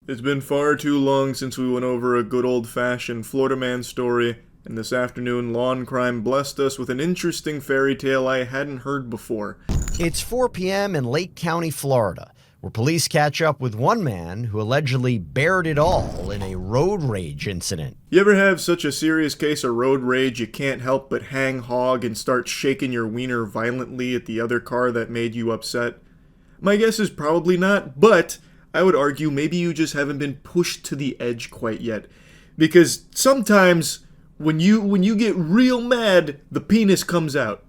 It's been far too long since we went over a good old-fashioned Florida man story, and this afternoon Lawn Crime blessed us with an interesting fairy tale I hadn't heard before. It's 4 p.m. in Lake County, Florida, where police catch up with one man who allegedly bared it all in a road rage incident. You ever have such a serious case of road rage you can't help but hang hog and start shaking your wiener violently at the other car that made you upset? My guess is probably not, but I would argue maybe you just haven't been pushed to the edge quite yet. Because sometimes when you get real mad, the penis comes out.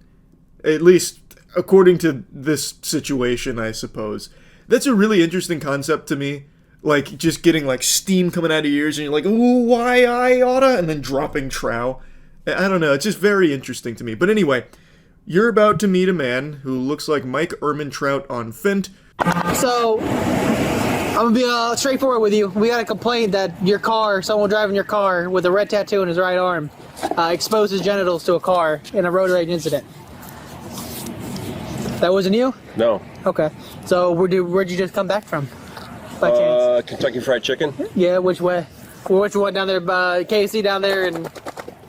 At least according to this situation, I suppose. That's a really interesting concept to me. Like, just getting, like, steam coming out of your ears, and you're like, ooh, why I oughta, and then dropping trow. I don't know, it's just very interesting to me. But anyway, you're about to meet a man who looks like Mike Ehrmantraut on Fint. So, I'm gonna be straightforward with you. We got a complaint that your car, someone driving your car with a red tattoo in his right arm, exposed his genitals to a car in a road rage incident. That wasn't you? No. Okay. So where'd you just come back from? By chance? Kentucky Fried Chicken. Yeah, which way? Which one down there by KFC down there in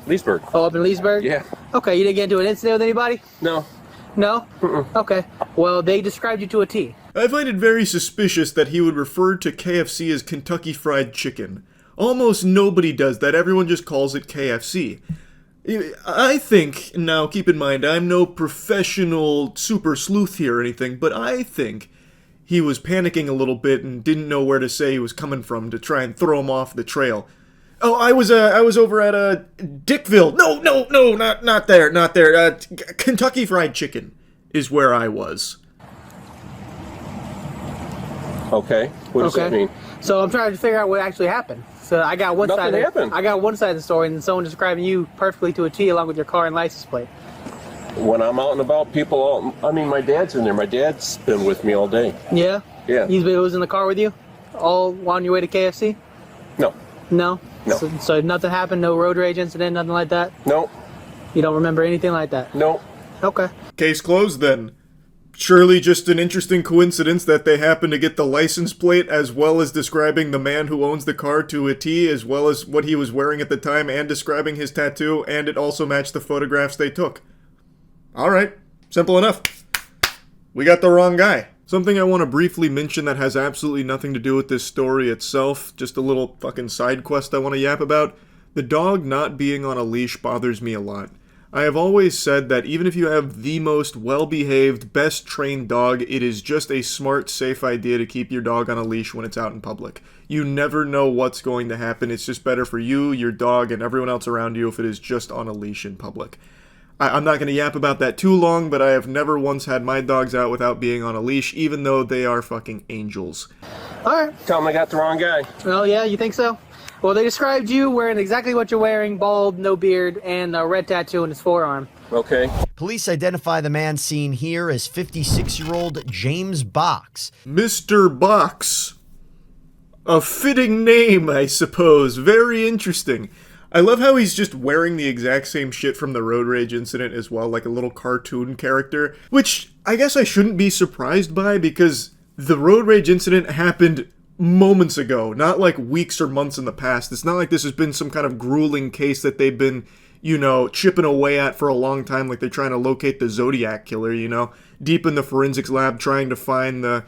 Leesburg. Oh, up in Leesburg? Yeah. Okay, you didn't get into an incident with anybody? No. No? Okay. Well, they described you to a T. I find it very suspicious that he would refer to KFC as Kentucky Fried Chicken. Almost nobody does that, everyone just calls it KFC. I think, now keep in mind, I'm no professional super sleuth here or anything, but I think he was panicking a little bit and didn't know where to say he was coming from to try and throw him off the trail. Oh, I was over at Dickville. No, not there. Kentucky Fried Chicken is where I was. Okay. What does that mean? So I'm trying to figure out what actually happened. So I got one Nothing side. happened. I got one side of the story, and someone describing you perfectly to a T, along with your car and license plate. When I'm out and about, my dad's in there. My dad's been with me all day. Yeah. Yeah. He was in the car with you, all on your way to KFC. No. No. No. So nothing happened. No road rage incident. Nothing like that. No. You don't remember anything like that. No. Okay. Case closed then. Surely just an interesting coincidence that they happened to get the license plate as well as describing the man who owns the car to a T, as well as what he was wearing at the time and describing his tattoo, and it also matched the photographs they took. Alright, simple enough. We got the wrong guy. Something I want to briefly mention that has absolutely nothing to do with this story itself, just a little fucking side quest I want to yap about. The dog not being on a leash bothers me a lot. I have always said that even if you have the most well-behaved, best-trained dog, it is just a smart, safe idea to keep your dog on a leash when it's out in public. You never know what's going to happen. It's just better for you, your dog, and everyone else around you if it is just on a leash in public. I'm not going to yap about that too long, but I have never once had my dogs out without being on a leash, even though they are fucking angels. Alright. Tell him I got the wrong guy. Oh, yeah? You think so? Well, they described you wearing exactly what you're wearing, bald, no beard, and a red tattoo in his forearm. Okay. Police identify the man seen here as 56-year-old James Box. Mr. Box. A fitting name, I suppose. Very interesting. I love how he's just wearing the exact same shit from the road rage incident as well, like a little cartoon character, which I guess I shouldn't be surprised by because the road rage incident happened moments ago, not like weeks or months in the past. It's not like this has been some kind of grueling case that they've been, chipping away at for a long time, like they're trying to locate the Zodiac killer, deep in the forensics lab trying to find the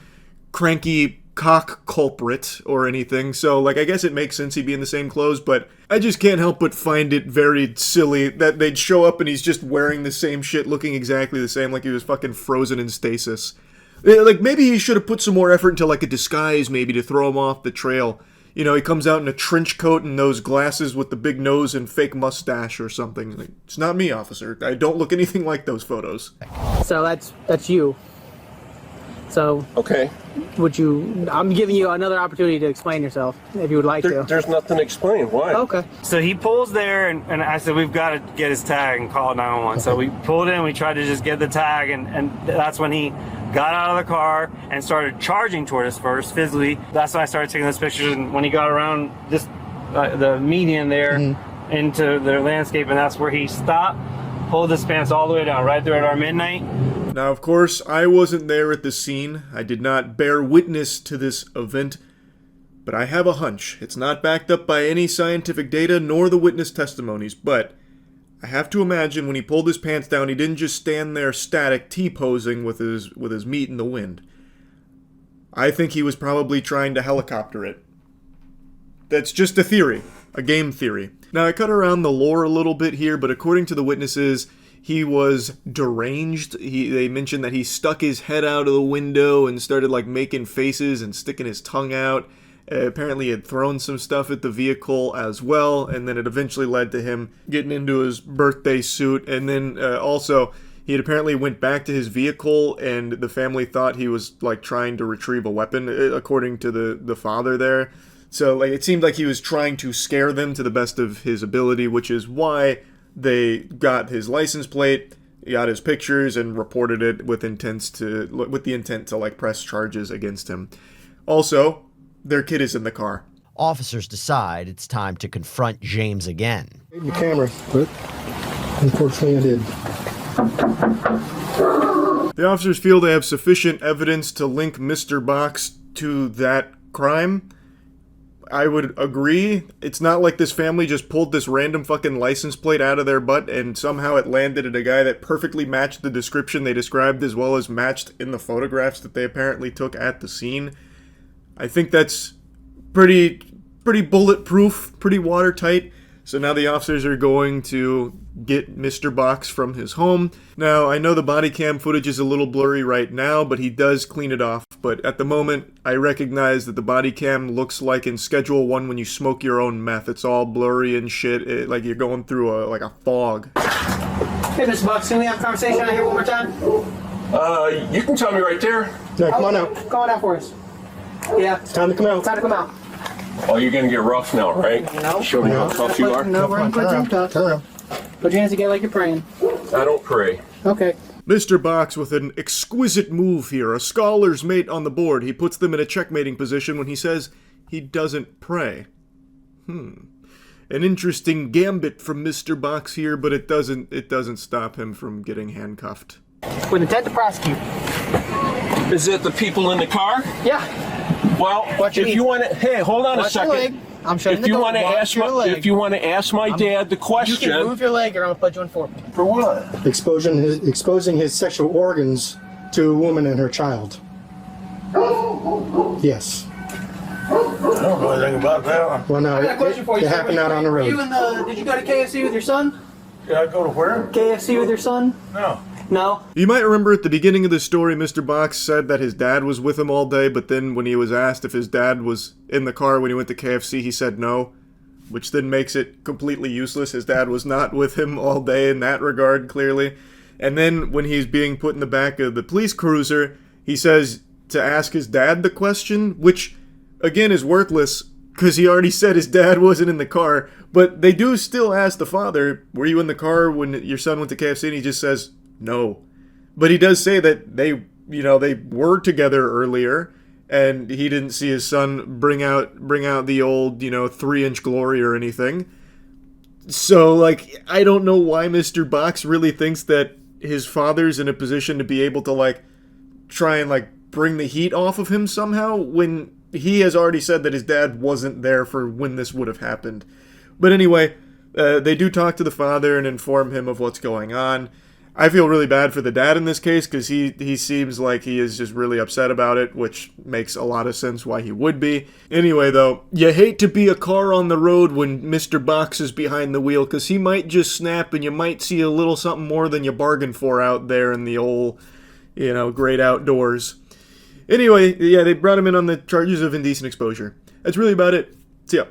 cranky cock culprit or anything. So, I guess it makes sense he'd be in the same clothes, but I just can't help but find it very silly that they'd show up and he's just wearing the same shit, looking exactly the same, like he was fucking frozen in stasis. Maybe he should have put some more effort into, a disguise, maybe, to throw him off the trail. He comes out in a trench coat and those glasses with the big nose and fake mustache or something. It's not me, officer. I don't look anything like those photos. So that's you. So Okay. I'm giving you another opportunity to explain yourself, if you would like to. There's nothing to explain. Why? Okay. So he pulls there, and I said, we've got to get his tag and call 911. So we pulled in, we tried to just get the tag, and that's when he got out of the car and started charging toward us first, physically. That's when I started taking those pictures, and when he got around this, the median there into the landscape, and that's where he stopped, pulled his pants all the way down, right there at our midnight. Now, of course, I wasn't there at the scene. I did not bear witness to this event. but I have a hunch. It's not backed up by any scientific data nor the witness testimonies, but I have to imagine when he pulled his pants down, he didn't just stand there static T-posing with his meat in the wind. I think he was probably trying to helicopter it. That's just a theory, a game theory. Now, I cut around the lore a little bit here, but according to the witnesses, he was deranged. They mentioned that he stuck his head out of the window and started like making faces and sticking his tongue out. Apparently he had thrown some stuff at the vehicle as well, and then it eventually led to him getting into his birthday suit. And then also, he had apparently went back to his vehicle, and the family thought he was like trying to retrieve a weapon, according to the father there. So like it seemed like he was trying to scare them to the best of his ability, which is why they got his license plate, got his pictures, and reported it with the intent to like press charges against him. Also, their kid is in the car. Officers decide it's time to confront James again. In the camera, but unfortunately I did. The officers feel they have sufficient evidence to link Mr. Box to that crime. I would agree. It's not like this family just pulled this random fucking license plate out of their butt and somehow it landed at a guy that perfectly matched the description they described as well as matched in the photographs that they apparently took at the scene. I think that's pretty bulletproof, pretty watertight. So now the officers are going to get Mr. Box from his home. Now, I know the body cam footage is a little blurry right now, but he does clean it off. But at the moment, I recognize that the body cam looks like in Schedule 1 when you smoke your own meth. It's all blurry and shit, like you're going through a fog. Hey, Mr. Box, can we have a conversation out here one more time? You can tell me right there. Yeah, come on out. Come on out for us. Yeah. It's time to come out. Time to come out. Oh, you're gonna get rough now, right? No. Show me how tough you are. No, we're gonna put you tough. Turn around. Put your hands together like you're praying. I don't pray. Okay. Mr. Box with an exquisite move here, a scholar's mate on the board. He puts them in a checkmating position when he says he doesn't pray. An interesting gambit from Mr. Box here, but it doesn't stop him from getting handcuffed. With intent to prosecute. Is it the people in the car? Yeah. Well, What you if mean? you want to, hey, hold on Watch a your leg. second. I'm shutting If the you door. want to Watch ask your my, leg. if you want to ask my dad the You question, can move your leg or I'm gonna put you in for. for what? Exposing his sexual organs to a woman and her child. Yes. I don't know anything about that one. Well, no, I got a question for you. it sir. happened out on the Were you road. did you go to KFC with your son? Did I go to where? KFC with your son? No. No. You might remember at the beginning of the story, Mr. Box said that his dad was with him all day, but then when he was asked if his dad was in the car when he went to KFC, he said no, which then makes it completely useless. His dad was not with him all day in that regard, clearly. And then when he's being put in the back of the police cruiser, he says to ask his dad the question, which, again, is worthless because he already said his dad wasn't in the car. But they do still ask the father, were you in the car when your son went to KFC? And he just says no. But he does say that they were together earlier, and he didn't see his son bring out the old, 3-inch glory or anything. So, like, I don't know why Mr. Box really thinks that his father's in a position to be able to, like, try and, like, bring the heat off of him somehow when he has already said that his dad wasn't there for when this would have happened. But anyway, they do talk to the father and inform him of what's going on. I feel really bad for the dad in this case because he seems like he is just really upset about it, which makes a lot of sense why he would be. Anyway, though, you hate to be a car on the road when Mr. Box is behind the wheel because he might just snap and you might see a little something more than you bargained for out there in the old, great outdoors. Anyway, yeah, they brought him in on the charges of indecent exposure. That's really about it. See ya.